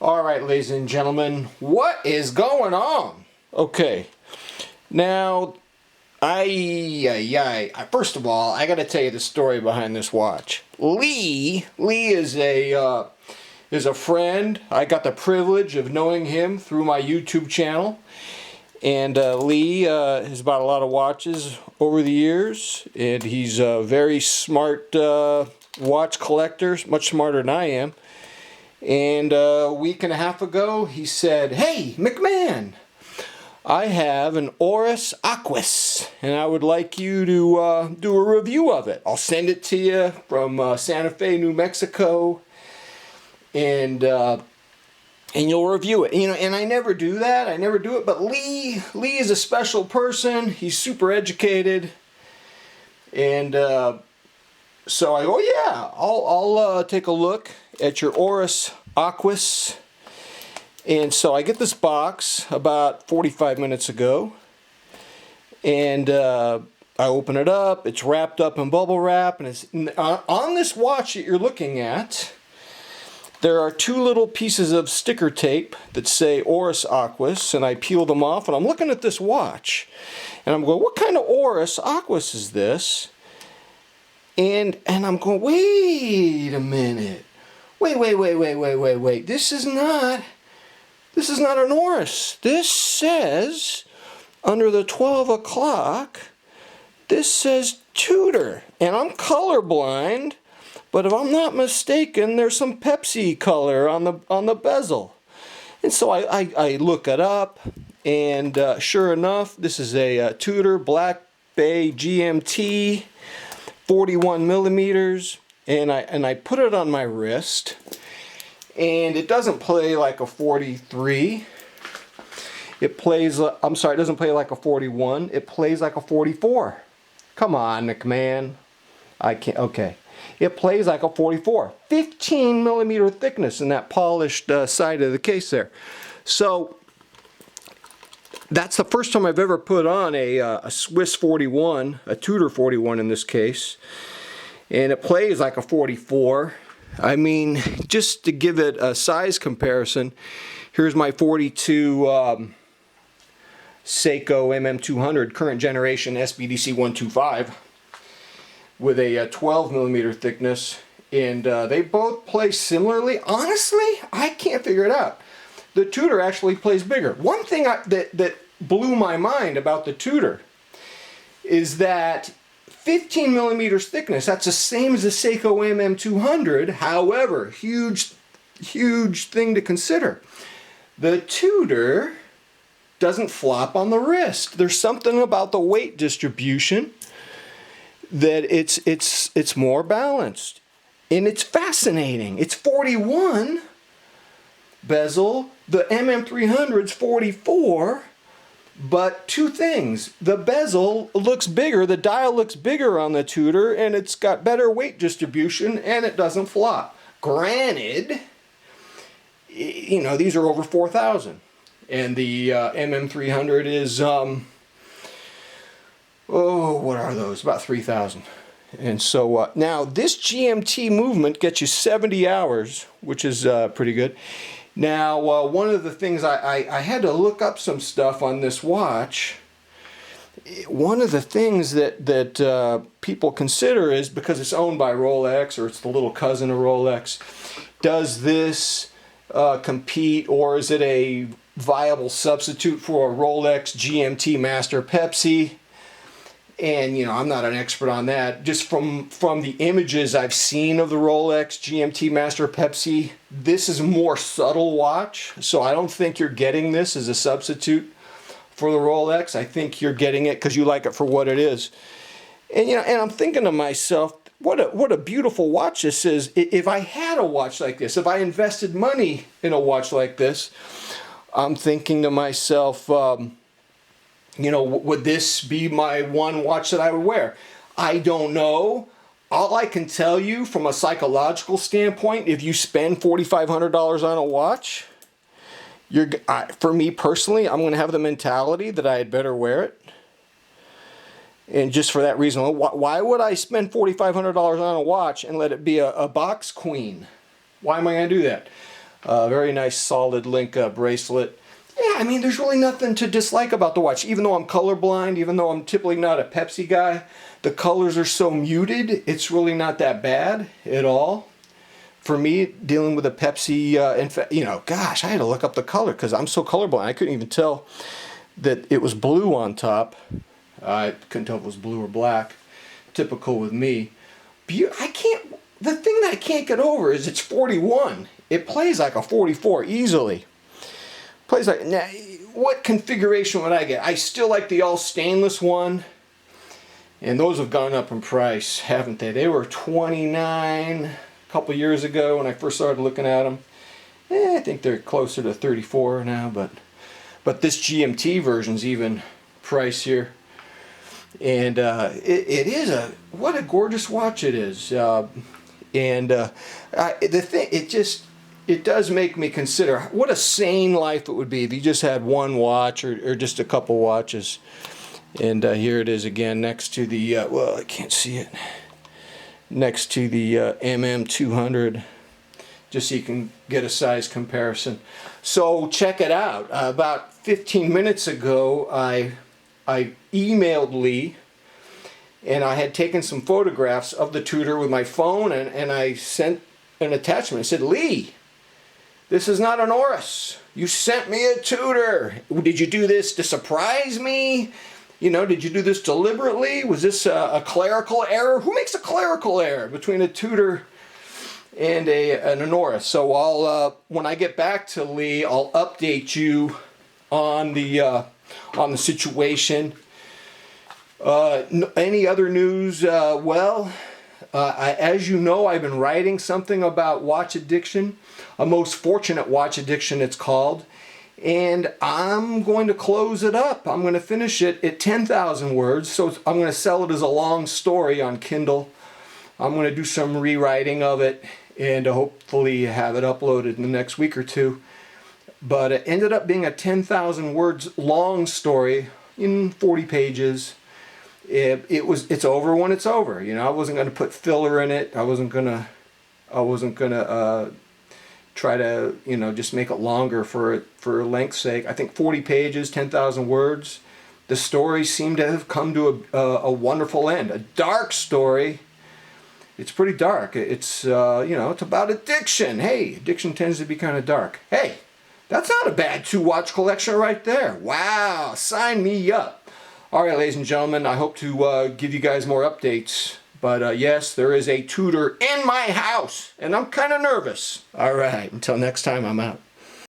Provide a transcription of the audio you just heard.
All right, ladies and gentlemen, what is going on? Okay, now, first of all, I got to tell you the story behind this watch. Lee is a friend. I got the privilege of knowing him through my YouTube channel. And Lee has bought a lot of watches over the years, and he's a very smart watch collector, much smarter than I am. And a week and a half ago, he said, "Hey, McMahon, I have an Oris Aquis, and I would like you to do a review of it. I'll send it to you from Santa Fe, New Mexico, and you'll review it." And I never do that. I never do it. But Lee is a special person. He's super educated, and so I go, "Yeah, I'll take a look at your Oris Aquis." And so I get this box about 45 minutes ago, and I open it up. It's wrapped up in bubble wrap, and it's on this watch that you're looking at. There are two little pieces of sticker tape that say Oris Aquis, and I peel them off, and I'm looking at this watch, and I'm going, "What kind of Oris Aquis is this?" And I'm going, "Wait a minute. Wait. This is not an Oris. This says, under the 12 o'clock, this says Tudor. And I'm colorblind, but if I'm not mistaken, there's some Pepsi color on the bezel." And so I look it up, and sure enough, this is a Tudor Black Bay GMT, 41 millimeters. And I put it on my wrist, and it doesn't play like a 43. It doesn't play like a 41. It plays like a 44. Come on, McMahon. I can't. Okay. It plays like a 44. 15 millimeter thickness in that polished side of the case there. So that's the first time I've ever put on a Swiss 41, a Tudor 41 in this case. And it plays like a 44. I mean, just to give it a size comparison, here's my 42 Seiko MM200 current generation SBDC 125 with a 12 millimeter thickness, and they both play similarly. Honestly, I can't figure it out. The Tudor actually plays bigger. One thing that blew my mind about the Tudor is that 15 millimeters thickness, that's the same as the Seiko MM200. However, huge thing to consider. The Tudor doesn't flop on the wrist. There's something about the weight distribution that it's more balanced. And it's fascinating. It's 41 bezel. The MM300's 44. But two things, the bezel looks bigger, the dial looks bigger on the Tudor, and it's got better weight distribution, and it doesn't flop. Granted, these are over 4,000, and the MM300 is, what are those? About 3,000. And so now this GMT movement gets you 70 hours, which is pretty good. Now, one of the things I had to look up some stuff on this watch. One of the things that people consider is, because it's owned by Rolex, or it's the little cousin of Rolex, does this compete, or is it a viable substitute for a Rolex GMT Master Pepsi? And I'm not an expert on that. Just from the images I've seen of the Rolex GMT Master Pepsi, this is a more subtle watch. So I don't think you're getting this as a substitute for the Rolex. I think you're getting it because you like it for what it is. And and I'm thinking to myself, what a beautiful watch this is. If I had a watch like this, if I invested money in a watch like this, I'm thinking to myself, would this be my one watch that I would wear? I don't know. All I can tell you from a psychological standpoint, if you spend $4,500 on a watch, for me personally, I'm going to have the mentality that I had better wear it. And just for that reason, why would I spend $4,500 on a watch and let it be a box queen? Why am I going to do that? Very nice solid link bracelet. Yeah, I mean, there's really nothing to dislike about the watch. Even though I'm colorblind, even though I'm typically not a Pepsi guy, the colors are so muted, it's really not that bad at all. For me, dealing with a Pepsi, you know, gosh, I had to look up the color because I'm so colorblind. I couldn't even tell that it was blue on top. I couldn't tell if it was blue or black. Typical with me. The thing that I can't get over is it's 41. It plays like a 44 easily. Plays like, now, what configuration would I get? I still like the all stainless one. And those have gone up in price, haven't they? They were $29 a couple years ago when I first started looking at them. I think they're closer to $34 now, but this GMT version's even pricier. And it is what a gorgeous watch it is. It does make me consider what a sane life it would be if you just had one watch or just a couple watches. And here it is again next to the, well, I can't see it, next to the MM200, just so you can get a size comparison. So check it out. About 15 minutes ago, I emailed Lee, and I had taken some photographs of the Tudor with my phone, and I sent an attachment. I said, Lee, this is not an Oris. You sent me a Tudor. Did you do this to surprise me? You know, did you do this deliberately? Was this a clerical error? Who makes a clerical error between a Tudor and an Oris? So when I get back to Lee, I'll update you on the situation. Any other news? As you know, I've been writing something about watch addiction, a most fortunate watch addiction it's called, and I'm going to close it up. I'm going to finish it at 10,000 words, so I'm going to sell it as a long story on Kindle. I'm going to do some rewriting of it and hopefully have it uploaded in the next week or two. But it ended up being a 10,000 words long story in 40 pages. It's over when it's over. You know, I wasn't going to put filler in it. I wasn't gonna try to, you know, just make it longer for length's sake. I think 40 pages, 10,000 words. The story seemed to have come to a wonderful end. A dark story. It's pretty dark. It's you know, it's about addiction. Hey, addiction tends to be kind of dark. Hey, that's not a bad 2-watch collection right there. Wow, sign me up. All right, ladies and gentlemen, I hope to give you guys more updates. But yes, there is a Tudor in my house, and I'm kind of nervous. All right, until next time, I'm out.